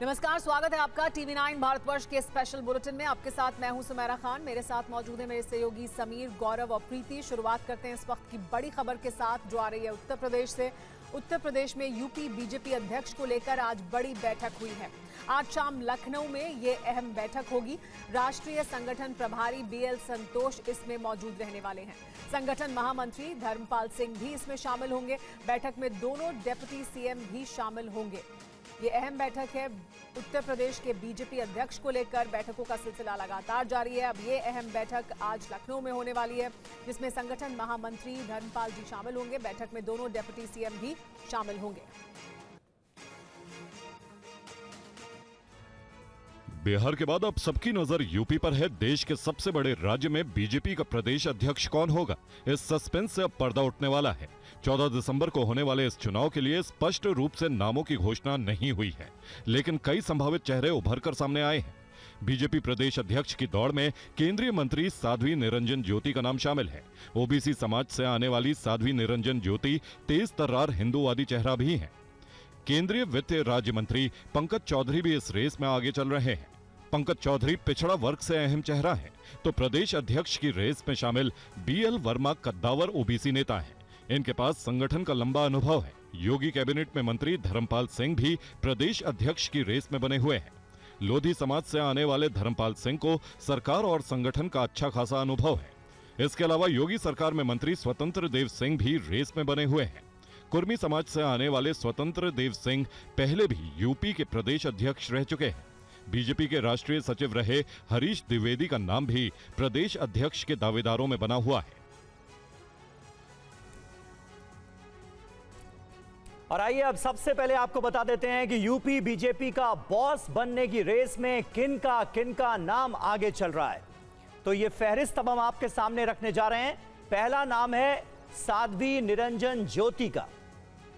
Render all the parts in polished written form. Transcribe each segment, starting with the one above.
नमस्कार, स्वागत है आपका TV9 भारतवर्ष के स्पेशल बुलेटिन में। आपके साथ मैं हूं सुमेरा खान। मेरे साथ मौजूद है मेरे सहयोगी समीर, गौरव और प्रीति। शुरुआत करते हैं इस वक्त की बड़ी खबर के साथ जो आ रही है उत्तर प्रदेश से। उत्तर प्रदेश में यूपी बीजेपी अध्यक्ष को लेकर आज बड़ी बैठक हुई है। आज शाम लखनऊ में ये अहम बैठक होगी। राष्ट्रीय संगठन प्रभारी BL संतोष इसमें मौजूद रहने वाले हैं। संगठन महामंत्री धर्मपाल सिंह भी इसमें शामिल होंगे। बैठक में दोनों डिप्टी CM भी शामिल होंगे। ये अहम बैठक है उत्तर प्रदेश के बीजेपी अध्यक्ष को लेकर। बैठकों का सिलसिला लगातार जारी है। अब ये अहम बैठक आज लखनऊ में होने वाली है, जिसमें संगठन महामंत्री धर्मपाल जी शामिल होंगे। बैठक में दोनों डिप्टी CM भी शामिल होंगे। बिहार के बाद अब सबकी नजर यूपी पर है। देश के सबसे बड़े राज्य में बीजेपी का प्रदेश अध्यक्ष कौन होगा, इस सस्पेंस से अब पर्दा उठने वाला है। 14 दिसंबर को होने वाले इस चुनाव के लिए स्पष्ट रूप से नामों की घोषणा नहीं हुई है, लेकिन कई संभावित चेहरे उभरकर सामने आए हैं। बीजेपी प्रदेश अध्यक्ष की दौड़ में केंद्रीय मंत्री साध्वी निरंजन ज्योति का नाम शामिल है। ओबीसी समाज से आने वाली साध्वी निरंजन ज्योति तेज तर्रार हिंदूवादी चेहरा भी है। केंद्रीय वित्त राज्य मंत्री पंकज चौधरी भी इस रेस में आगे चल रहे हैं। पंकज चौधरी पिछड़ा वर्ग से अहम चेहरा है, तो प्रदेश अध्यक्ष की रेस में शामिल BL वर्मा कद्दावर ओबीसी नेता हैं। इनके पास संगठन का लंबा अनुभव है। योगी कैबिनेट में मंत्री धर्मपाल सिंह भी प्रदेश अध्यक्ष की रेस में बने हुए हैं। लोधी समाज से आने वाले धर्मपाल सिंह को सरकार और संगठन का अच्छा खासा अनुभव है। इसके अलावा योगी सरकार में मंत्री स्वतंत्र देव सिंह भी रेस में बने हुए हैं। कुर्मी समाज से आने वाले स्वतंत्र देव सिंह पहले भी यूपी के प्रदेश अध्यक्ष रह चुके हैं। बीजेपी के राष्ट्रीय सचिव रहे हरीश द्विवेदी का नाम भी प्रदेश अध्यक्ष के दावेदारों में बना हुआ है। और आइए अब सबसे पहले आपको बता देते हैं कि यूपी बीजेपी का बॉस बनने की रेस में किन का नाम आगे चल रहा है। तो ये फहरिस्त अब हम आपके सामने रखने जा रहे हैं। पहला नाम है साध्वी निरंजन ज्योति का,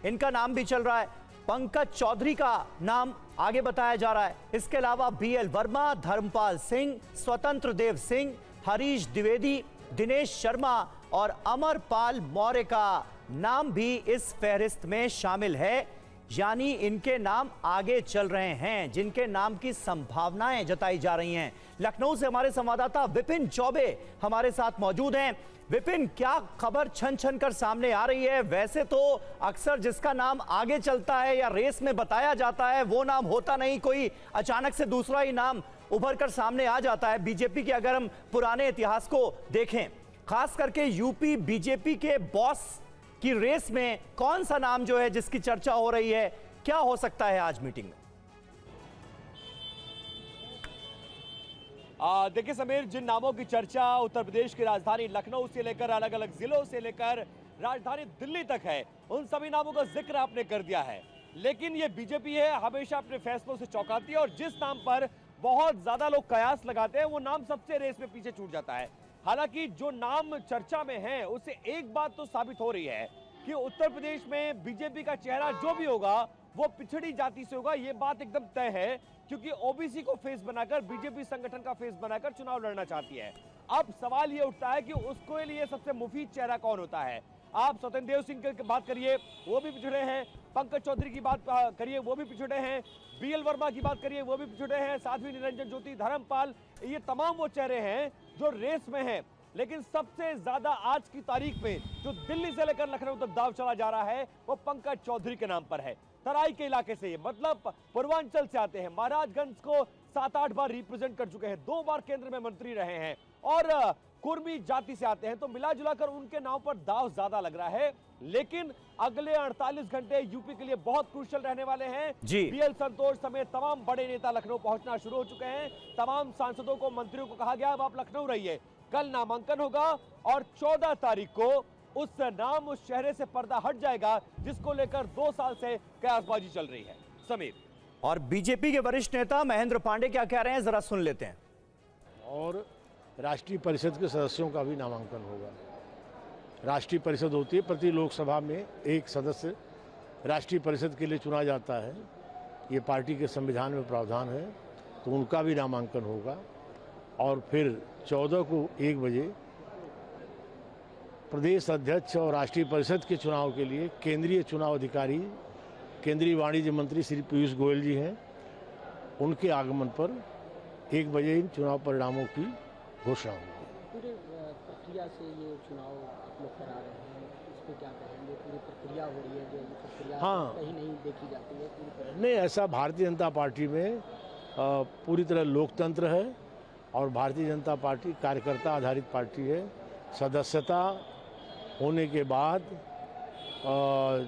इनका नाम भी चल रहा है। पंकज चौधरी का नाम आगे बताया जा रहा है। इसके अलावा BL वर्मा, धर्मपाल सिंह, स्वतंत्र देव सिंह, हरीश द्विवेदी, दिनेश शर्मा और अमरपाल मौर्य का नाम भी इस फहरिस्त में शामिल है। यानी इनके नाम आगे चल रहे हैं, जिनके नाम की संभावनाएं जताई जा रही हैं। लखनऊ से हमारे संवाददाता विपिन चौबे हमारे साथ मौजूद हैं। विपिन, क्या खबर छन छन कर सामने आ रही है? वैसे तो अक्सर जिसका नाम आगे चलता है या रेस में बताया जाता है वो नाम होता नहीं, कोई अचानक से दूसरा ही नाम उभर कर सामने आ जाता है। बीजेपी के अगर हम पुराने इतिहास को देखें, खास करके यूपी बीजेपी के बॉस की रेस में कौन सा नाम जो है जिसकी चर्चा हो रही है, क्या हो सकता है आज मीटिंग में? देखिए समीर, जिन नामों की चर्चा उत्तर प्रदेश की राजधानी लखनऊ से लेकर अलग अलग जिलों से लेकर राजधानी दिल्ली तक है, उन सभी नामों का जिक्र आपने कर दिया है। लेकिन ये बीजेपी है, हमेशा अपने फैसलों से चौंकाती है और जिस नाम पर बहुत ज्यादा लोग कयास लगाते हैं वो नाम सबसे रेस में पीछे छूट जाता है। हालांकि जो नाम चर्चा में है उससे एक बात तो साबित हो रही है कि उत्तर प्रदेश में बीजेपी का चेहरा जो भी होगा वो पिछड़ी जाति से होगा। ये बात एकदम तय है, क्योंकि ओबीसी को फेस बनाकर बीजेपी संगठन का फेस बनाकर चुनाव लड़ना चाहती है। अब सवाल ये उठता है कि उसके लिए सबसे मुफीद चेहरा कौन होता है। आप स्वतंत्र देव सिंह की बात करिए, वो भी पिछड़े हैं। पंकज चौधरी की बात करिए, वो भी पिछड़े हैं। BL वर्मा की बात करिए, वो भी पिछड़े हैं। साध्वी निरंजन ज्योति, धर्मपाल, ये तमाम वो चेहरे हैं जो रेस में हैं। लेकिन सबसे ज्यादा आज की तारीख में जो दिल्ली से लेकर लखनऊ तक दाव चला जा रहा है वो पंकज चौधरी के नाम पर है। तराई के इलाके से, मतलब पूर्वांचल से आते हैं। महाराजगंज को 7-8 बार रिप्रेजेंट कर चुके हैं, 2 बार केंद्र में मंत्री रहे हैं और कुर्मी जाति से आते हैं। तो मिला जुलाकर उनके नाम पर दाव ज्यादा लग रहा है। लेकिन अगले 48 घंटे यूपी के लिए बहुत क्रूशियल रहने वाले हैं। BL संतोष समेत तमाम बड़े नेता लखनऊ पहुंचना शुरू हो चुके हैं। तमाम सांसदों को, मंत्रियों को कहा गया अब आप लखनऊ रहिए। कल नामांकन होगा और 14 तारीख को उस नाम, उस चेहरे से पर्दा हट जाएगा जिसको लेकर 2 साल से कयासबाजी चल रही है। समीर, और बीजेपी के वरिष्ठ नेता महेंद्र पांडे क्या कह रहे हैं, जरा सुन लेते हैं। और राष्ट्रीय परिषद के सदस्यों का भी नामांकन होगा। राष्ट्रीय परिषद होती है, प्रति लोकसभा में एक सदस्य राष्ट्रीय परिषद के लिए चुना जाता है। ये पार्टी के संविधान में प्रावधान है, तो उनका भी नामांकन होगा। और फिर 14 को 1 बजे प्रदेश अध्यक्ष और राष्ट्रीय परिषद के चुनाव के लिए केंद्रीय चुनाव अधिकारी, केंद्रीय वाणिज्य मंत्री श्री पीयूष गोयल जी हैं, उनके आगमन पर 1 बजे इन चुनाव परिणामों की घोषणा होगी। पूरे प्रक्रिया से ये चुनाव आप लोग करा रहे हैं, इस पर क्या कहेंगे? पूरी प्रक्रिया हो रही है, जो ये प्रक्रिया कहीं नहीं देखी जाती है पूरी तरह। नहीं, ऐसा भारतीय जनता पार्टी में पूरी तरह लोकतंत्र है और भारतीय जनता पार्टी कार्यकर्ता आधारित पार्टी है। सदस्यता होने के बाद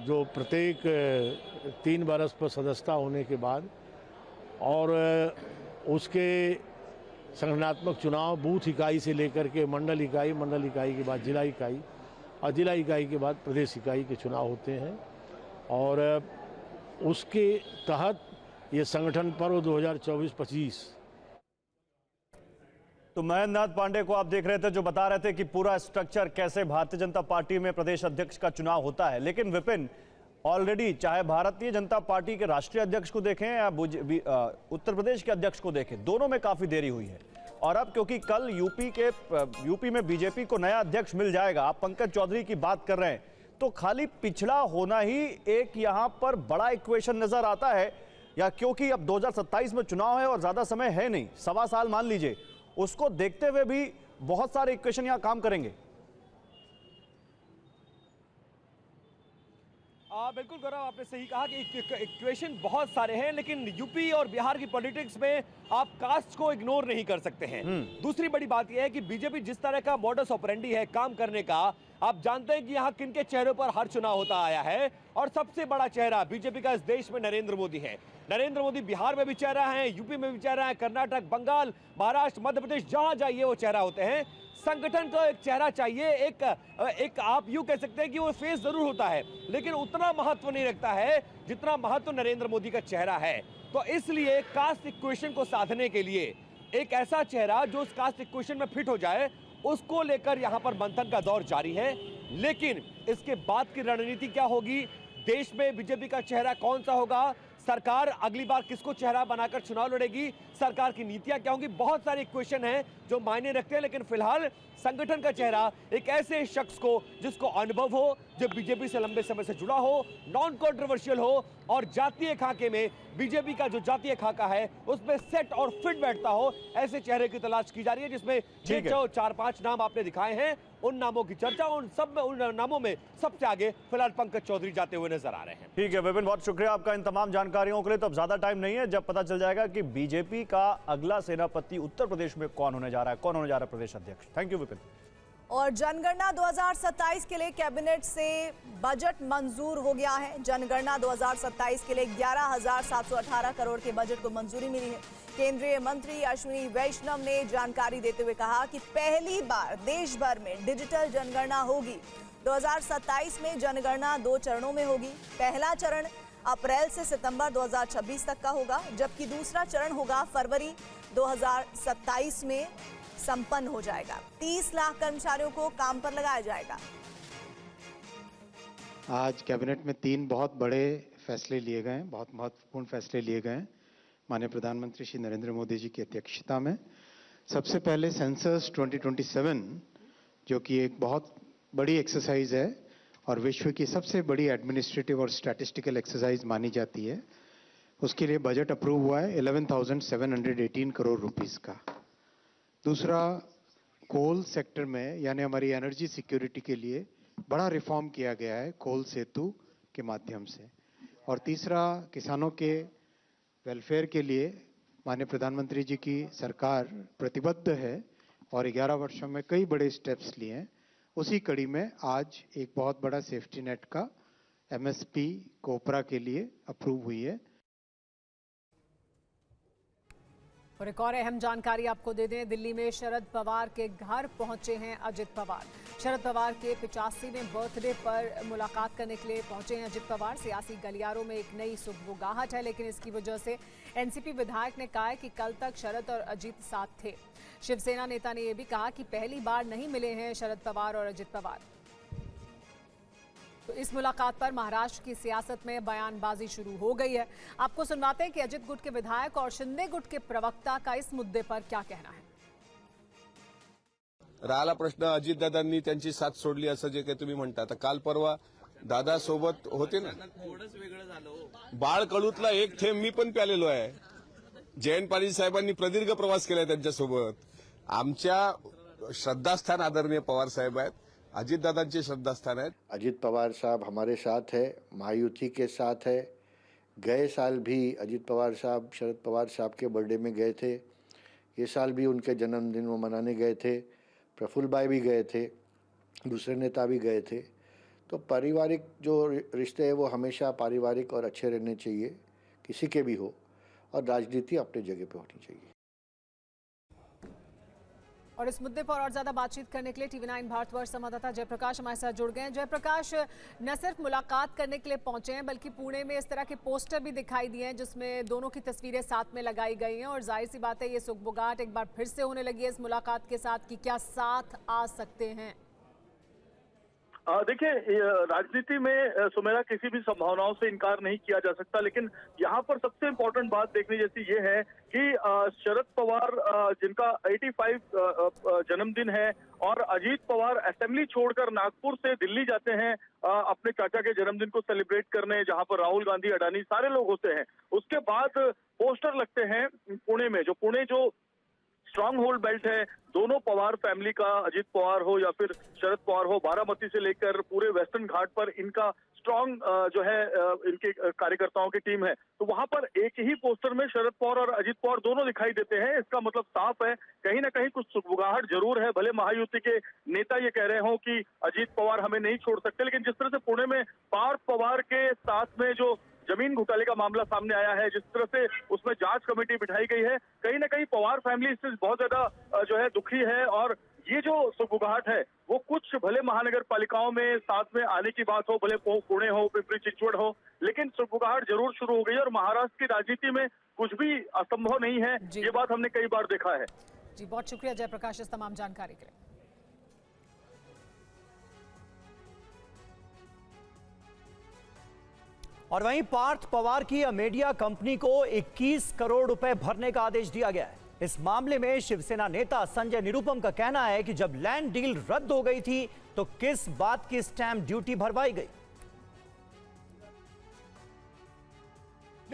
जो प्रत्येक 3 बरस पर सदस्यता होने के बाद और उसके संगठनात्मक चुनाव बूथ इकाई से लेकर के मंडल इकाई के बाद जिला इकाई और जिला इकाई के बाद प्रदेश इकाई के चुनाव होते हैं और उसके तहत ये संगठन पर्व 2024-25। तो महेंद्र नाथ पांडे को आप देख रहे थे जो बता रहे थे कि पूरा स्ट्रक्चर कैसे भारतीय जनता पार्टी में प्रदेश अध्यक्ष का चुनाव होता है। लेकिन विपिन, ऑलरेडी चाहे भारतीय जनता पार्टी के राष्ट्रीय अध्यक्ष को देखें या उत्तर प्रदेश के अध्यक्ष को देखें, दोनों में काफी देरी हुई है। और अब क्योंकि कल यूपी में बीजेपी को नया अध्यक्ष मिल जाएगा, आप पंकज चौधरी की बात कर रहे हैं, तो खाली पिछड़ा होना ही एक यहां पर बड़ा इक्वेशन नजर आता है, या क्योंकि अब 2027 में चुनाव है और ज्यादा समय है नहीं, 1.25 साल मान लीजिए, उसको देखते हुए भी बहुत सारे इक्वेशन यहां काम करेंगे। बिल्कुल गौरव, आपने सही कहा कि इक्वेशन बहुत सारे हैं, लेकिन यूपी और बिहार की पॉलिटिक्स में आप कास्ट को इग्नोर नहीं कर सकते हैं। दूसरी बड़ी बात यह है कि बीजेपी जिस तरह का मॉडस ऑपरेंडी है काम करने का, आप जानते हैं कि यहाँ किन के चेहरों पर हर चुनाव होता आया है, और सबसे बड़ा चेहरा बीजेपी का इस देश में नरेंद्र मोदी है। नरेंद्र मोदी बिहार में भी चेहरा है, यूपी में भी चेहरा है, कर्नाटक, बंगाल, महाराष्ट्र, मध्य प्रदेश, जहां जाइए वो चेहरा होते हैं। संगठन को एक चेहरा चाहिए, एक आप यूं कह सकते हैं कि वो फेस जरूर होता है, लेकिन उतना महत्व नहीं रखता है जितना महत्व नरेंद्र मोदी का चेहरा है। तो इसलिए कास्ट इक्वेशन को साधने के लिए एक ऐसा चेहरा जो उस कास्ट इक्वेशन में फिट हो जाए, उसको लेकर यहां पर मंथन का दौर जारी है। लेकिन इसके बाद की रणनीति क्या होगी, देश में बीजेपी का चेहरा कौन सा होगा, सरकार अगली बार किसको चेहरा बनाकर चुनाव लड़ेगी, सरकार की नीतियां क्या होंगी, बहुत सारे इक्वेशन हैं जो मायने रखते हैं। लेकिन फिलहाल संगठन का चेहरा एक ऐसे शख्स को जिसको अनुभव हो, जो बीजेपी से लंबे समय से जुड़ा हो, नॉन कंट्रोवर्शियल हो और जातीय खाके में बीजेपी का जो जातीय खाका है उसमें सेट और फिट बैठता हो, ऐसे चेहरे की तलाश की जा रही है, जिसमें 4-5 नाम आपने दिखाए हैं। उन नामों की चर्चा, उन नामों में सबसे आगे फिलहाल पंकज चौधरी जाते हुए नजर आ रहे हैं। ठीक है विपिन, बहुत शुक्रिया आपका इन तमाम जानकारियों के लिए। तो अब ज्यादा टाइम नहीं है, जब पता चल जाएगा कि बीजेपी का अगला सेनापति उत्तर प्रदेश में कौन होने जा रहा है, कौन होने जा रहा है प्रदेश अध्यक्ष। Thank you Vipin. और जनगणना 2027 के लिए कैबिनेट से बजट मंजूर हो गया है। जनगणना 2027 के लिए 11,718 करोड़ के बजट को मंजूरी मिली है। केंद्रीय मंत्री अश्विनी वैष्णव ने जानकारी देते हुए कहा कि पहली बार देश भर में डिजिटल जनगणना होगी। 2027 में जनगणना 2 चरणों में होगी। पहला चरण अप्रैल से सितंबर 2026 तक का होगा, जबकि दूसरा चरण होगा फरवरी 2027 में संपन्न हो जाएगा। 30 लाख कर्मचारियों को काम पर लगाया जाएगा। आज कैबिनेट में 3 बहुत बड़े फैसले लिए गए हैं, बहुत महत्वपूर्ण फैसले लिए गए हैं माननीय प्रधानमंत्री श्री नरेंद्र मोदी जी की अध्यक्षता में। सबसे पहले सेंसस 2027, जो कि एक बहुत बड़ी एक्सरसाइज है और विश्व की सबसे बड़ी एडमिनिस्ट्रेटिव और स्टैटिस्टिकल एक्सरसाइज मानी जाती है, उसके लिए बजट अप्रूव हुआ है 11,718 करोड़ रुपीस का। दूसरा, कोल सेक्टर में यानी हमारी एनर्जी सिक्योरिटी के लिए बड़ा रिफॉर्म किया गया है कोल सेतु के माध्यम से। और तीसरा, किसानों के वेलफेयर के लिए माननीय प्रधानमंत्री जी की सरकार प्रतिबद्ध है और 11 वर्षों में कई बड़े स्टेप्स लिए हैं। उसी कड़ी में आज एक बहुत बड़ा सेफ्टी नेट का एमएसपी कोपरा के लिए अप्रूव हुई है। और एक और अहम जानकारी आपको दे दें, दिल्ली में शरद पवार के घर पहुंचे हैं अजित पवार। शरद पवार के 85वें बर्थडे पर मुलाकात करने के लिए पहुंचे हैं अजित पवार। सियासी गलियारों में एक नई सुगबुगाहट है, लेकिन इसकी वजह से एनसीपी विधायक ने कहा है कि कल तक शरद और अजित साथ थे। शिवसेना नेता ने यह भी कहा कि पहली बार नहीं मिले हैं शरद पवार और अजित पवार। तो इस मुलाकात पर महाराष्ट्र की सियासत में बयानबाजी शुरू हो गई है। आपको सुनवाते हैं कि अजित गुट के विधायक और शिंदे गुट के प्रवक्ता का इस मुद्दे पर क्या कहना है। राहिला प्रश्न, अजितदादांनी त्यांची साथ सोडली असं जे काही तुम्ही म्हणता, तर काल परवा दादा सोबत होते ना, बाळ कडूतला एक थेंब मी पण प्यालेलो आहे, जयंत पाटील साहेबांनी प्रदीर्घ प्रवास केलाय त्यांच्यासोबत. आमच्या श्रद्धास्थान आदरणीय पवार साहेब आहेत, अजितदादांचे श्रद्धास्थान आहेत. अजीत पवार साहब हमारे साथ है, महायुति के साथ है. गए साल भी अजीत पवार साहब शरद पवार साहब के बर्थडे में गए थे. ये साल भी उनके जन्मदिन वो मनाने गए थे. प्रफुल्ल भाई भी गए थे, दूसरे नेता भी गए थे. तो पारिवारिक जो रिश्ते हैं वो हमेशा पारिवारिक और अच्छे रहने चाहिए, किसी के भी हो, और राजनीति अपनी जगह पे होनी चाहिए. और इस मुद्दे पर और ज्यादा बातचीत करने के लिए TV9 भारतवर्ष संवाददाता जयप्रकाश हमारे साथ जुड़ गए हैं. जयप्रकाश, न सिर्फ मुलाकात करने के लिए पहुंचे हैं बल्कि पुणे में इस तरह के पोस्टर भी दिखाई दिए हैं जिसमें दोनों की तस्वीरें साथ में लगाई गई हैं और जाहिर सी बात है ये सुगबुगाहट एक बार फिर से होने लगी है इस मुलाकात के साथ कि क्या साथ आ सकते हैं. देखिए, राजनीति में सुमेरा किसी भी संभावनाओं से इनकार नहीं किया जा सकता, लेकिन यहाँ पर सबसे इम्पोर्टेंट बात देखने जैसी ये है कि शरद पवार जिनका 85 जन्मदिन है और अजीत पवार असेंबली छोड़कर नागपुर से दिल्ली जाते हैं अपने चाचा के जन्मदिन को सेलिब्रेट करने, जहाँ पर राहुल गांधी, अडानी सारे लोग होते हैं. उसके बाद पोस्टर लगते हैं पुणे में, पुणे जो स्ट्रांग होल्ड बेल्ट है दोनों पवार फैमिली का, अजीत पवार हो या फिर शरद पवार हो, बारामती से लेकर पूरे वेस्टर्न घाट पर इनका स्ट्रांग जो है इनके कार्यकर्ताओं की टीम है. तो वहां पर एक ही पोस्टर में शरद पवार और अजीत पवार दोनों दिखाई देते हैं. इसका मतलब साफ है कहीं ना कहीं कुछ सुगबुगाहट जरूर है. भले महायुति के नेता ये कह रहे हो कि अजीत पवार हमें नहीं छोड़ सकते, लेकिन जिस तरह से पुणे में पार्थ पवार के साथ में जो जमीन घोटाले का मामला सामने आया है, जिस तरह से उसमें जांच कमेटी बिठाई गई है, कहीं ना कहीं पवार फैमिली इससे बहुत ज्यादा जो है दुखी है. और ये जो सुगबुगाहट है वो कुछ भले महानगर पालिकाओं में साथ में आने की बात हो, भले पुणे हो, पिंपरी चिंचवड हो, लेकिन सुगबुगाहट जरूर शुरू हो गई. और महाराष्ट्र की राजनीति में कुछ भी असंभव नहीं है, ये बात हमने कई बार देखा है. जी, बहुत शुक्रिया जयप्रकाश इस तमाम जानकारी के लिए. और वहीं पार्थ पवार की अमेडिया कंपनी को 21 करोड़ रुपए भरने का आदेश दिया गया है. इस मामले में शिवसेना नेता संजय निरुपम का कहना है कि जब लैंड डील रद्द हो गई थी तो किस बात की स्टैंप ड्यूटी भरवाई गई.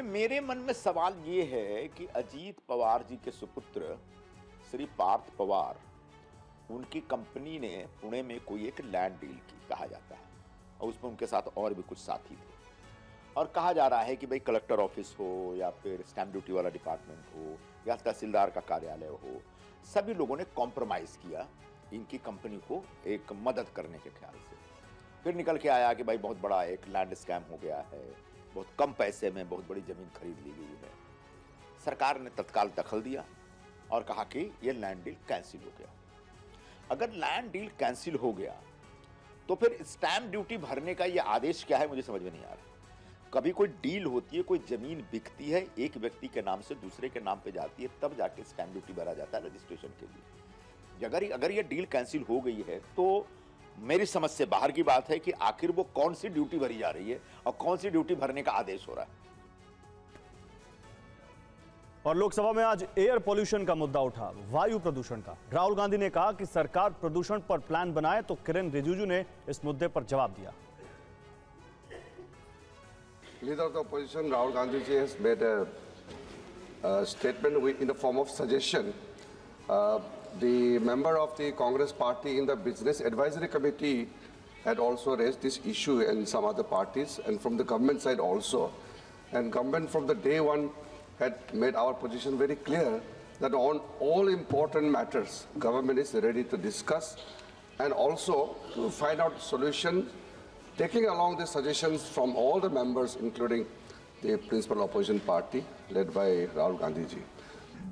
मेरे मन में सवाल ये है कि अजीत पवार जी के सुपुत्र श्री पार्थ पवार, उनकी कंपनी ने पुणे में कोई एक लैंड डील की कहा जाता है और उसमें उनके साथ और भी कुछ साथी थे. और कहा जा रहा है कि भाई कलेक्टर ऑफिस हो या फिर स्टैंप ड्यूटी वाला डिपार्टमेंट हो या तहसीलदार का कार्यालय हो, सभी लोगों ने कॉम्प्रोमाइज किया इनकी कंपनी को एक मदद करने के ख्याल से. फिर निकल के आया कि भाई बहुत बड़ा एक लैंड स्कैम हो गया है, बहुत कम पैसे में बहुत बड़ी जमीन खरीद ली गई है. सरकार ने तत्काल दखल दिया और कहा कि यह लैंड डील कैंसिल हो गया. अगर लैंड डील कैंसिल हो गया तो फिर स्टैंप ड्यूटी भरने का यह आदेश क्या है, मुझे समझ में नहीं आ रहा. कभी कोई डील होती है, कोई जमीन बिकती है, एक व्यक्ति के नाम से दूसरे के नाम पे जाती है, तब जाके स्टैंप ड्यूटी भरा जाता है रजिस्ट्रेशन के लिए. अगर ये डील कैंसिल हो गई है तो मेरी समझ से बाहर की बात है कि आखिर वो कौन सी ड्यूटी भरी जा रही है और कौन सी ड्यूटी भरने का आदेश हो रहा है. और लोकसभा में आज एयर पोल्यूशन का मुद्दा उठा, वायु प्रदूषण का. राहुल गांधी ने कहा कि सरकार प्रदूषण पर प्लान बनाए तो किरेन रिजिजू ने इस मुद्दे पर जवाब दिया. Leader of the opposition, Rahul Gandhi ji, has made a statement in the form of suggestion. The member of the Congress party in the Business Advisory Committee had also raised this issue and some other parties, and from the government side also. And government from the day one had made our position very clear that on all important matters, government is ready to discuss and also to find out solutions, taking along the suggestions from all the members, including the principal opposition party led by Rahul Gandhi ji.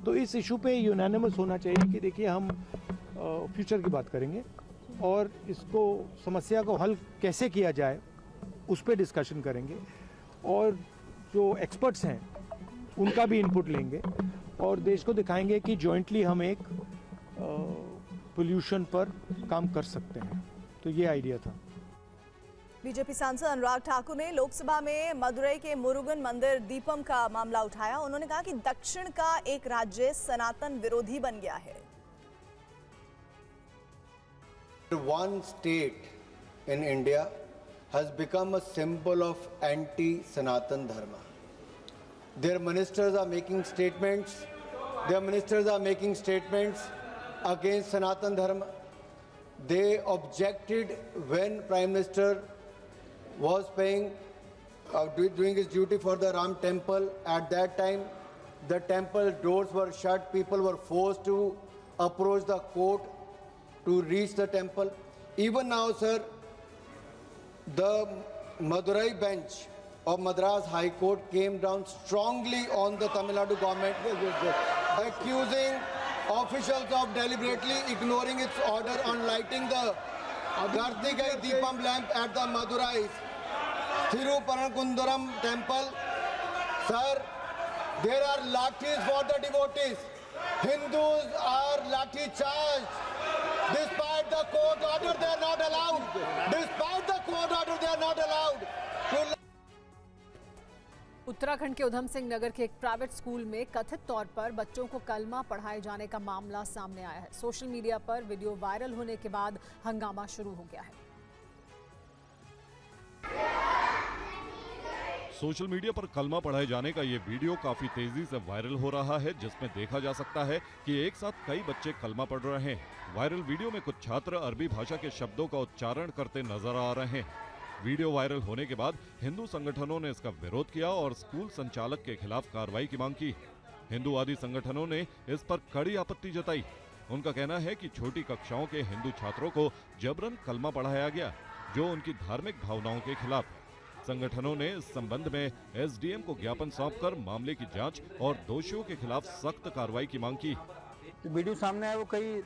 तो इस issue पे unanimous होना चाहिए कि देखिए हम future की बात करेंगे और इसको समस्या को हल कैसे किया जाए उस पे डिस्कशन करेंगे और जो एक्सपर्ट्स हैं उनका भी इनपुट लेंगे और देश को दिखाएंगे कि जॉइंटली हम एक पोल्यूशन पर काम कर सकते हैं. तो ये आइडिया था. बीजेपी सांसद अनुराग ठाकुर ने लोकसभा में मदुरई के मुरुगन मंदिर दीपम का मामला उठाया. उन्होंने कहा कि दक्षिण का एक राज्य सनातन विरोधी बन गया है. One state in India has become a symbol of anti-Sanatan Dharma. their ministers are making statements. Their ministers are making statements against Sanatan Dharma. They objected when Prime Minister was doing his duty for the Ram temple. At that time, the temple doors were shut. People were forced to approach the court to reach the temple. Even now, sir, the Madurai bench of Madras High Court came down strongly on the Tamil Nadu government, accusing officials of deliberately ignoring its order on lighting the Kartikai Deepam lamp at the Madurai Thiruparankundaram temple. Sir, there are lathis for the devotees. Hindus are lathi charged. Despite the court order, they are not allowed. Despite the court order, they are not allowed to. Uttarakhand के उधम सिंह नगर के एक private school में कथित तौर पर बच्चों को कलमा पढ़ाए जाने का मामला सामने आया है। सोशल मीडिया पर वीडियो वायरल होने के बाद हंगामा शुरू हो गया है। सोशल मीडिया पर कलमा पढ़ाए जाने का ये वीडियो काफी तेजी से वायरल हो रहा है, जिसमें देखा जा सकता है कि एक साथ कई बच्चे कलमा पढ़ रहे हैं। वायरल वीडियो में कुछ छात्र अरबी भाषा के शब्दों का उच्चारण करते नजर आ रहे हैं। वीडियो वायरल होने के बाद हिंदू संगठनों ने इसका विरोध किया और स्कूल संचालक के खिलाफ कार्रवाई की मांग की। हिंदूवादी संगठनों ने इस पर कड़ी आपत्ति जताई। उनका कहना है कि छोटी कक्षाओं के हिंदू छात्रों को जबरन कलमा पढ़ाया गया, जो उनकी धार्मिक भावनाओं के खिलाफ है। संगठनों ने इस संबंध में एसडीएम को ज्ञापन सौंपकर मामले की जांच और दोषियों के खिलाफ सख्त कार्रवाई की मांग की। वीडियो सामने आया, वो कई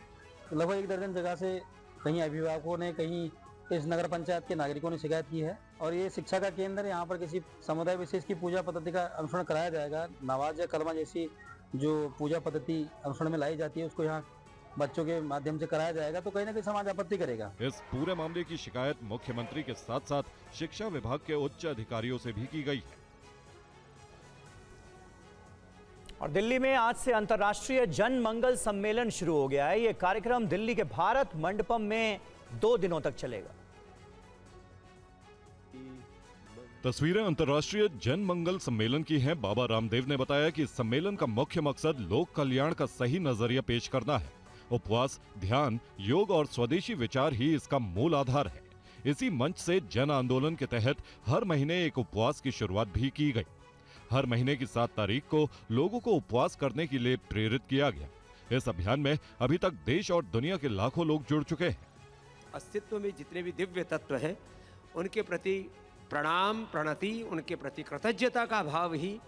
लगभग 1 दर्जन जगह से कहीं अभिभावकों ने, कहीं इस नगर पंचायत के नागरिकों ने शिकायत की है। और ये शिक्षा का केंद्र, यहाँ पर किसी समुदाय विशेष की पूजा पद्धति का अनुसरण कराया जाएगा। नमाज या कलमा जैसी जो पूजा पद्धति अनुसरण में लाई जाती है, उसको यहाँ बच्चों के माध्यम से कराया जाएगा, तो कहीं ना कहीं समाज आपत्ति करेगा। इस पूरे मामले की शिकायत मुख्यमंत्री के साथ साथ शिक्षा विभाग के उच्च अधिकारियों से भी की गई है। और दिल्ली में आज से अंतर्राष्ट्रीय जन मंगल सम्मेलन शुरू हो गया है। ये कार्यक्रम दिल्ली के भारत मंडपम में 2 दिनों तक चलेगा। तस्वीरें अंतर्राष्ट्रीय जन मंगल सम्मेलन की हैं। बाबा रामदेव ने बताया कि इस सम्मेलन का मुख्य मकसद लोक कल्याण का सही नजरिया पेश करना है। उपवास, ध्यान, योग और स्वदेशी विचार ही इसका मूल आधार है। इसी मंच से जन आंदोलन के तहत हर महीने एक उपवास की शुरुआत भी की गई। हर महीने की 7 तारीख को लोगों को उपवास करने के लिए प्रेरित किया गया। इस अभियान में अभी तक देश और दुनिया के लाखों लोग जुड़ चुके हैं। अस्तित्व में जितने भी दिव्य तत्व हैं, उनके प्रति प्रणाम, प्रणति, उनके प्रति कृतज्ञता का भाव ही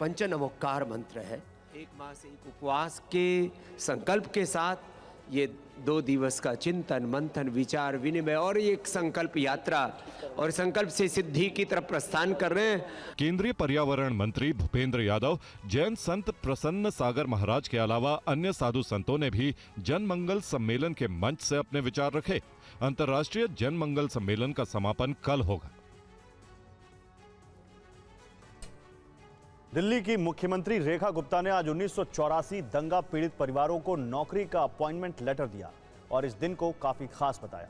पंचनमोक्कार मंत्र है। 1 मास एक उपवास के संकल्प के साथ ये 2 दिवस का चिंतन, मंथन, विचार विनिमय और एक संकल्प यात्रा और संकल्प से सिद्धि की तरफ प्रस्थान कर रहे हैं। केंद्रीय पर्यावरण मंत्री भूपेंद्र यादव, जैन संत प्रसन्न सागर महाराज के अलावा अन्य साधु संतों ने भी जन मंगल सम्मेलन के मंच से अपने विचार रखे। अंतर्राष्ट्रीय जन मंगल सम्मेलन का समापन कल होगा। दिल्ली की मुख्यमंत्री रेखा गुप्ता ने आज 1984 दंगा पीड़ित परिवारों को नौकरी का अपॉइंटमेंट लेटर दिया और इस दिन को काफी खास बताया।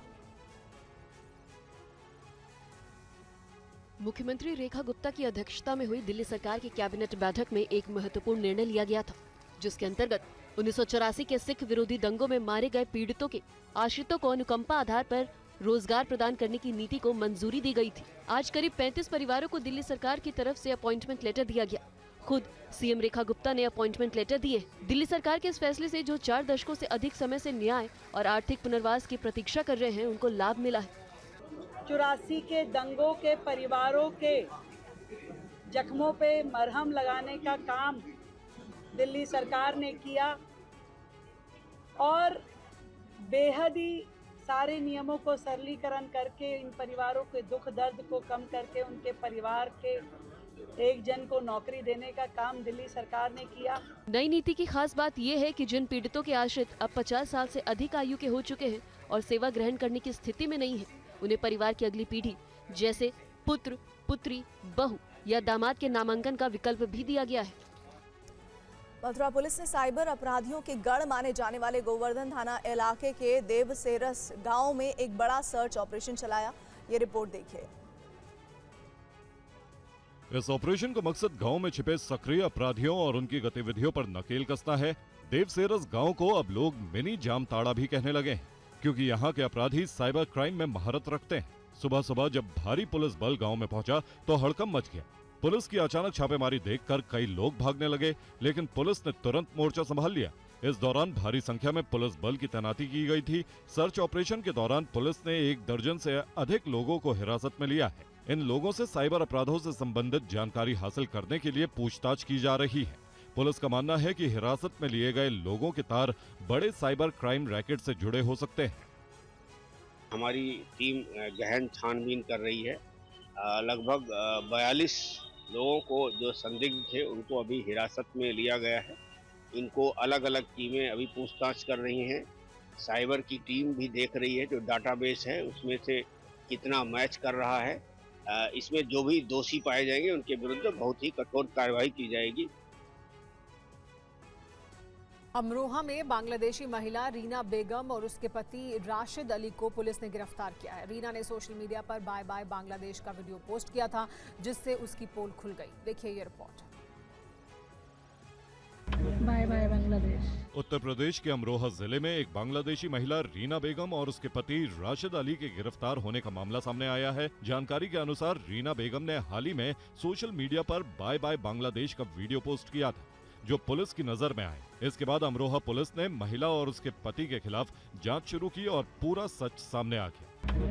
मुख्यमंत्री रेखा गुप्ता की अध्यक्षता में हुई दिल्ली सरकार की कैबिनेट बैठक में एक महत्वपूर्ण निर्णय लिया गया था, जिसके अंतर्गत 1984 के सिख विरोधी दंगों में मारे गए पीड़ितों के आश्रितों को अनुकंपा आधार पर रोजगार प्रदान करने की नीति को मंजूरी दी गई थी। आज करीब 35 परिवारों को दिल्ली सरकार की तरफ से अपॉइंटमेंट लेटर दिया गया। खुद सीएम रेखा गुप्ता ने अपॉइंटमेंट लेटर दिए। दिल्ली सरकार के इस फैसले से जो 4 दशकों से अधिक समय से न्याय और आर्थिक पुनर्वास की प्रतीक्षा कर रहे हैं, उनको लाभ मिला है। 84 के दंगों के परिवारों के जख्मों पे मरहम लगाने का काम दिल्ली सरकार ने किया और बेहद ही सारे नियमों को सरलीकरण करके इन परिवारों के दुख दर्द को कम करके उनके परिवार के एक जन को नौकरी देने का काम दिल्ली सरकार ने किया। नई नीति की खास बात यह है कि जिन पीड़ितों के आश्रित अब 50 साल से अधिक आयु के हो चुके हैं और सेवा ग्रहण करने की स्थिति में नहीं है, उन्हें परिवार की अगली पीढ़ी जैसे पुत्र, पुत्री, बहू या दामाद के नामांकन का विकल्प भी दिया गया है। मथुरा पुलिस ने साइबर अपराधियों के गढ़ माने जाने वाले गोवर्धन थाना इलाके के देवसेरस गांव में एक बड़ा सर्च ऑपरेशन चलाया। ये रिपोर्ट देखिए। इस ऑपरेशन का मकसद गांव में छिपे सक्रिय अपराधियों और उनकी गतिविधियों पर नकेल कसना है। देवसेरस गांव को अब लोग मिनी जामताड़ा भी कहने लगे हैं, क्योंकि यहाँ के अपराधी साइबर क्राइम में महारत रखते हैं। सुबह सुबह जब भारी पुलिस बल गांव में पहुंचा तो हड़कंप मच गया। पुलिस की अचानक छापेमारी देखकर कई लोग भागने लगे, लेकिन पुलिस ने तुरंत मोर्चा संभाल लिया। इस दौरान भारी संख्या में पुलिस बल की तैनाती की गई थी। सर्च ऑपरेशन के दौरान पुलिस ने 1 दर्जन से अधिक लोगों को हिरासत में लिया है। इन लोगों से साइबर अपराधों से संबंधित जानकारी हासिल करने के लिए पूछताछ की जा रही है। पुलिस का मानना है कि हिरासत में लिए गए लोगों के तार बड़े साइबर क्राइम रैकेट से जुड़े हो सकते हैं। हमारी टीम गहन छानबीन कर रही है। लगभग 42 लोगों को जो संदिग्ध थे उनको अभी हिरासत में लिया गया है। इनको अलग अलग टीमें अभी पूछताछ कर रही हैं। साइबर की टीम भी देख रही है, जो डाटाबेस है उसमें से कितना मैच कर रहा है। इसमें जो भी दोषी पाए जाएंगे उनके विरुद्ध बहुत ही कठोर कार्रवाई की जाएगी। अमरोहा में बांग्लादेशी महिला रीना बेगम और उसके पति राशिद अली को पुलिस ने गिरफ्तार किया है। रीना ने सोशल मीडिया पर बाय बाय बांग्लादेश का वीडियो पोस्ट किया था, जिससे उसकी पोल खुल गई। देखिए ये report. Bye bye Bangladesh. Uttar Pradesh के अमरोहा जिले में एक बांग्लादेशी महिला रीना बेगम और उसके पति राशिद अली के गिरफ्तार होने का मामला सामने आया है। जानकारी के अनुसार रीना बेगम ने हाल ही में सोशल मीडिया पर बाय बाय बांग्लादेश का वीडियो पोस्ट किया था, जो पुलिस की नजर में आए। इसके बाद अमरोहा पुलिस ने महिला और उसके पति के खिलाफ जांच शुरू की और पूरा सच सामने आ गया।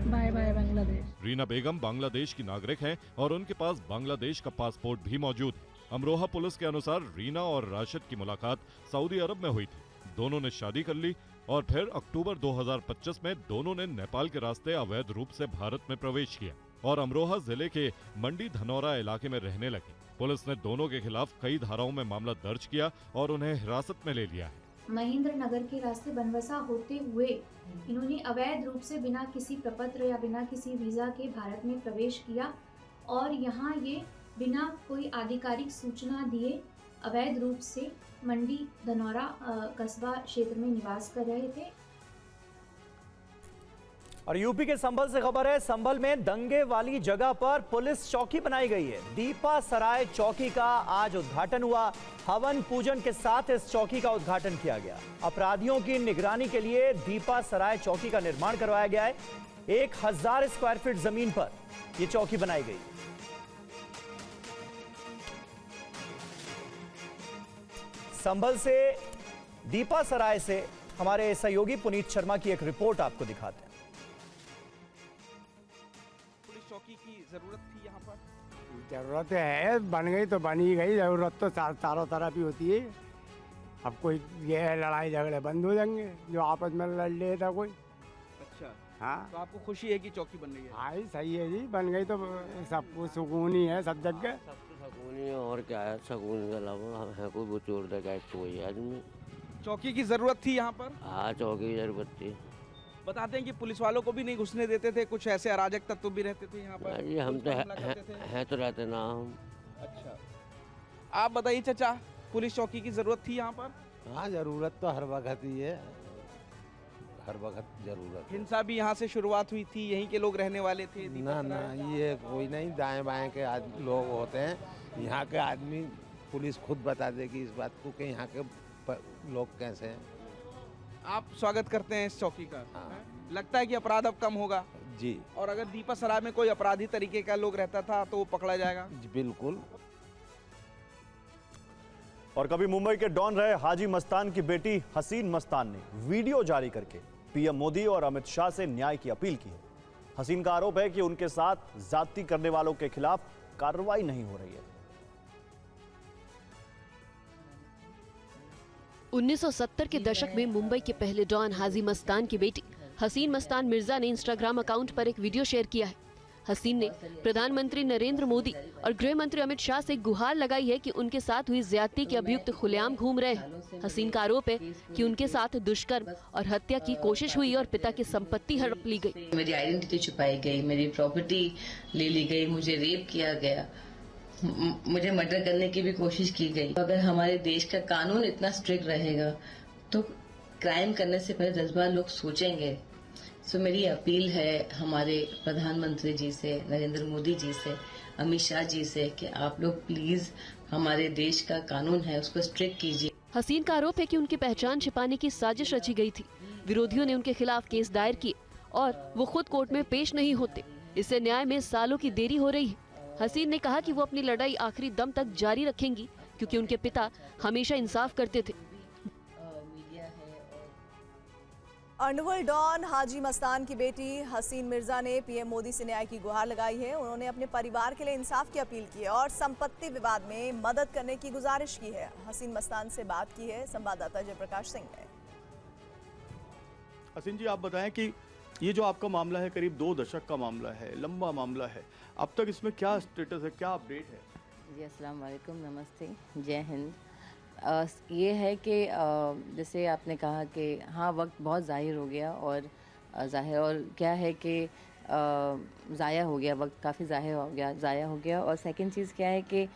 Bye bye Bangladesh. रीना बेगम बांग्लादेश की नागरिक हैं और उनके पास बांग्लादेश का पासपोर्ट भी मौजूद है। अमरोहा पुलिस के अनुसार रीना और राशिद की मुलाकात सऊदी अरब में हुई थी। दोनों ने शादी कर ली और फिर अक्टूबर 2025 में दोनों ने नेपाल के रास्ते अवैध रूप से भारत में प्रवेश किया और अमरोहा जिले के मंडी धनौरा इलाके में रहने लगे। पुलिस ने दोनों के खिलाफ कई धाराओं में मामला दर्ज किया और उन्हें हिरासत में ले लिया है। महेंद्र नगर के रास्ते बनबसा होते हुए इन्होंने अवैध रूप से बिना किसी प्रपत्र या बिना किसी वीजा के भारत में प्रवेश किया और यहाँ ये बिना कोई आधिकारिक सूचना दिए अवैध रूप से मंडी धनौरा कस्बा क्षेत्र में निवास कर रहे थे। और यूपी के संभल से खबर है। संभल में दंगे वाली जगह पर पुलिस चौकी बनाई गई है। दीपा सराय चौकी का आज उद्घाटन हुआ। हवन पूजन के साथ इस चौकी का उद्घाटन किया गया। अपराधियों की निगरानी के लिए दीपा सराय चौकी का निर्माण करवाया गया है। 1000 स्क्वायर फीट जमीन पर यह चौकी बनाई गई। संभल से दीपा सराय से हमारे सहयोगी पुनीत शर्मा की एक रिपोर्ट आपको दिखाते हैं। पुलिस चौकी की जरूरत थी यहाँ पर? जरूरत है, बन गई तो बन ही गई। जरूरत तो चारों तरफ ही होती है। अब कोई ये लड़ाई झगड़े बंद हो जाएंगे जो आपस में लड़ ले था कोई। अच्छा, हाँ, तो आपको खुशी है कि चौकी बन रही है? हाँ सही है जी, बन गई तो सबको सुकून ही है सब जगह। सुकून ही है और क्या है, सुकून के अलावा है कोई वो चोर डकैत कोई आदमी। चौकी की जरूरत थी यहाँ पर? हाँ चौकी की जरूरत थी। बताते हैं कि पुलिस वालों को भी नहीं घुसने देते थे, कुछ ऐसे अराजक तत्व भी रहते थे यहाँ पर। जी हम तो है तो रहते ना हम। अच्छा, आप बताइए चाचा, पुलिस चौकी की जरूरत थी यहाँ पर? हाँ जरूरत तो हर वक्त ही है, हर वक्त जरूरत। हिंसा भी यहाँ से शुरुआत हुई थी, यहीं के लोग रहने वाले थे? ना ना, ये कोई नहीं, दाएं बाएं के लोग होते हैं। यहाँ के आदमी पुलिस खुद बता देगी इस बात को कि यहाँ के लोग कैसे हैं। आप स्वागत करते हैं इस चौकी का? लगता है कि अपराध अब कम होगा? जी। और अगर दीपा सराय में कोई अपराधी तरीके का लोग रहता था तो वो पकड़ा जाएगा? जी बिल्कुल। और कभी मुंबई के डॉन रहे हाजी मस्तान की बेटी हसीन मस्तान ने वीडियो जारी करके पीएम मोदी और अमित शाह से न्याय की अपील की है। हसीन का आरोप है कि उनके साथ ज्यादती करने वालों के खिलाफ कार्रवाई नहीं हो रही है। 1970 के दशक में मुंबई के पहले डॉन हाजी मस्तान की बेटी हसीन मस्तान मिर्जा ने इंस्टाग्राम अकाउंट पर एक वीडियो शेयर किया है। हसीन ने प्रधानमंत्री नरेंद्र मोदी और गृह मंत्री अमित शाह से गुहार लगाई है कि उनके साथ हुई ज्यादती के अभियुक्त खुलेआम घूम रहे हैं। हसीन का आरोप है कि उनके साथ दुष्कर्म और हत्या की कोशिश हुई और पिता की संपत्ति हड़प ली गई। मेरी आइडेंटिटी छुपाई गई, मेरी प्रॉपर्टी ले ली गई, मुझे रेप किया गया, मुझे मर्डर करने की भी कोशिश की गई। अगर हमारे देश का कानून इतना स्ट्रिक्ट रहेगा तो क्राइम करने से पहले 10 बार लोग सोचेंगे। सो मेरी अपील है हमारे प्रधानमंत्री जी से, नरेंद्र मोदी जी से, अमित शाह जी से कि आप लोग प्लीज हमारे देश का कानून है उसको स्ट्रिक्ट कीजिए। हसीन का आरोप है कि उनकी पहचान छिपाने की साजिश रची गई थी। विरोधियों ने उनके खिलाफ केस दायर किए और वो खुद कोर्ट में पेश नहीं होते। इससे न्याय में सालों की देरी हो रही है। हसीन ने कहा कि वो अपनी लड़ाई आखिरी दम तक जारी रखेंगी क्योंकि उनके पिता हमेशा इंसाफ करते थे। अर्नवल डॉन हाजी मस्तान की बेटी हसीन मिर्जा ने पीएम मोदी से न्याय की गुहार लगाई है। उन्होंने अपने परिवार के लिए इंसाफ की अपील की है और संपत्ति विवाद में मदद करने की गुजारिश की है। हसीन मस्तान से बात की है संवाददाता जयप्रकाश सिंह ने। हसीन जी, आप बताएं कि ये जो आपका मामला है करीब 2 दशक का मामला है, लंबा मामला है, अब तक इसमें क्या स्टेटस है, क्या अपडेट है? जी अस्सलाम वालेकुम, नमस्ते, जय हिंद। ये है कि जैसे आपने कहा कि हाँ वक्त बहुत ज़ाहिर हो गया और क्या है कि ज़ाया हो गया, वक्त काफ़ी ज़ाया हो गया। और सेकंड चीज़ क्या है कि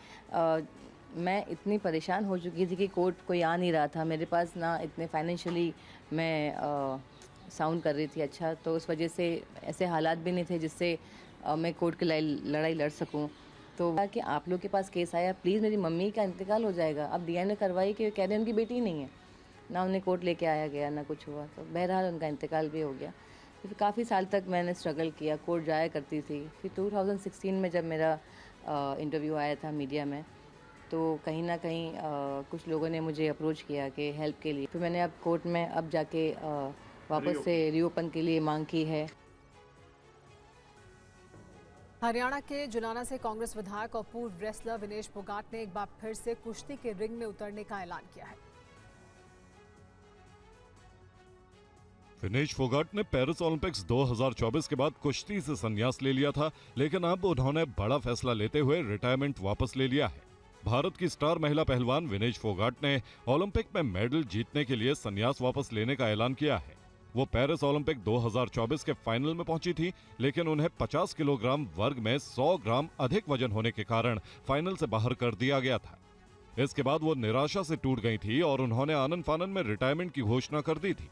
मैं इतनी परेशान हो चुकी थी कि कोर्ट कोई आ नहीं रहा था मेरे पास, ना इतने फाइनेंशियली मैं साउंड कर रही थी अच्छा, तो उस वजह से ऐसे हालात भी नहीं थे जिससे मैं कोर्ट की लड़ाई लड़ सकूं। तो कि आप लोग के पास केस आया, प्लीज़ मेरी मम्मी का इंतकाल हो जाएगा। अब डीएनए करवाई कि कह रहे हैं उनकी बेटी नहीं है, ना उन्हें कोर्ट लेके आया गया ना कुछ हुआ, तो बहरहाल उनका इंतकाल भी हो गया। फिर काफ़ी साल तक मैंने स्ट्रगल किया, कोर्ट जाया करती थी। फिर 2016 में जब मेरा इंटरव्यू आया था मीडिया में, तो कहीं ना कहीं कुछ लोगों ने मुझे अप्रोच किया कि हेल्प के लिए। फिर मैंने अब कोर्ट में अब जाके वापस से रीओपन के लिए मांग की है। हरियाणा के जुलाना से कांग्रेस विधायक और पूर्व रेसलर विनेश फोगाट ने एक बार फिर से कुश्ती के रिंग में उतरने का ऐलान किया है। विनेश फोगाट ने पेरिस ओलंपिक्स 2024 के बाद कुश्ती से संन्यास ले लिया था, लेकिन अब उन्होंने बड़ा फैसला लेते हुए रिटायरमेंट वापस ले लिया है। भारत की स्टार महिला पहलवान विनेश फोगाट ने ओलंपिक में मेडल जीतने के लिए संन्यास वापस लेने का ऐलान किया है। वो पेरिस ओलंपिक 2024 के फाइनल में पहुंची थी, लेकिन उन्हें 50 किलोग्राम वर्ग में 100 ग्राम अधिक वजन होने के कारण फाइनल से बाहर कर दिया गया था। इसके बाद वो निराशा से टूट गई थी और उन्होंने आनन फानन में रिटायरमेंट की घोषणा कर दी थी।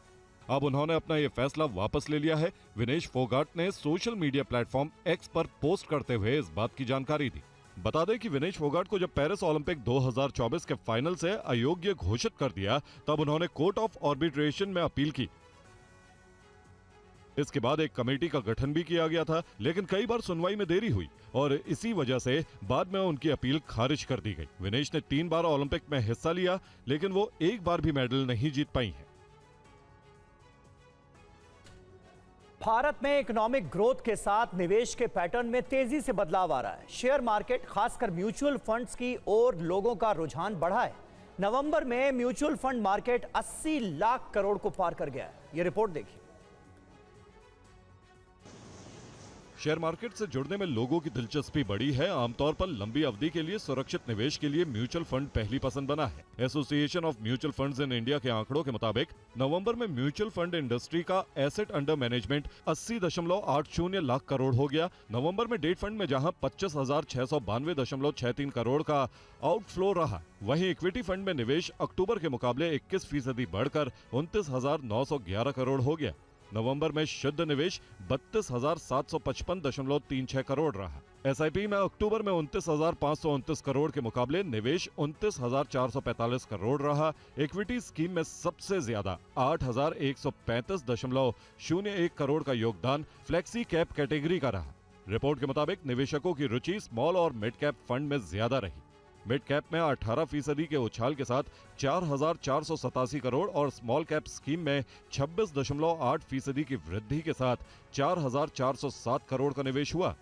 अब उन्होंने अपना ये फैसला वापस ले लिया है। विनेश फोगाट ने सोशल मीडिया प्लेटफॉर्म एक्स पर पोस्ट करते हुए इस बात की जानकारी दी। बता दें कि विनेश फोगाट को जब पेरिस ओलंपिक 2024 के फाइनल से अयोग्य घोषित कर दिया, तब उन्होंने कोर्ट ऑफ आर्बिट्रेशन में अपील की। इसके बाद एक कमेटी का गठन भी किया गया था, लेकिन कई बार सुनवाई में देरी हुई और इसी वजह से बाद में उनकी अपील खारिज कर दी गई। विनेश ने 3 बार ओलंपिक में हिस्सा लिया, लेकिन वो एक बार भी मेडल नहीं जीत पाई हैं। भारत में इकोनॉमिक ग्रोथ के साथ निवेश के पैटर्न में तेजी से बदलाव आ रहा है। शेयर मार्केट, खासकर म्यूचुअल फंड्स की ओर लोगों का रुझान बढ़ा है। नवंबर में mutual fund market 80 lakh crore को पार कर गया है। ये रिपोर्ट देखिए। शेयर मार्केट से जुड़ने में लोगों की दिलचस्पी बढ़ी है। आमतौर पर लंबी अवधि के लिए सुरक्षित निवेश के लिए म्यूचुअल फंड पहली पसंद बना है। Association of mutual funds in India के आंकड़ों के मुताबिक नवंबर में म्यूचुअल फंड इंडस्ट्री का asset under management 80.80 lakh crore हो गया। नवंबर में डेट फंड में जहां 25,692.63 करोड़ का आउटफ्लो रहा, वहीं इक्विटी फंड में निवेश अक्टूबर के मुकाबले 21% बढ़कर 29,911 करोड़ हो गया। नवंबर में शुद्ध निवेश 32,755.36 करोड़ रहा। एसआईपी में अक्टूबर में 29,529 करोड़ के मुकाबले निवेश 29,445 करोड़ रहा। इक्विटी स्कीम में सबसे ज्यादा 8,135.01 करोड़ का योगदान फ्लेक्सी कैप कैटेगरी का रहा। रिपोर्ट के मुताबिक निवेशकों की रुचि स्मॉल और मिड कैप फंड में ज्यादा रही। मिड कैप में 18% के उछाल के साथ 4,487 करोड़ और स्मॉल कैप स्कीम में 26.8% की वृद्धि के साथ 4,407 करोड़ का निवेश हुआ।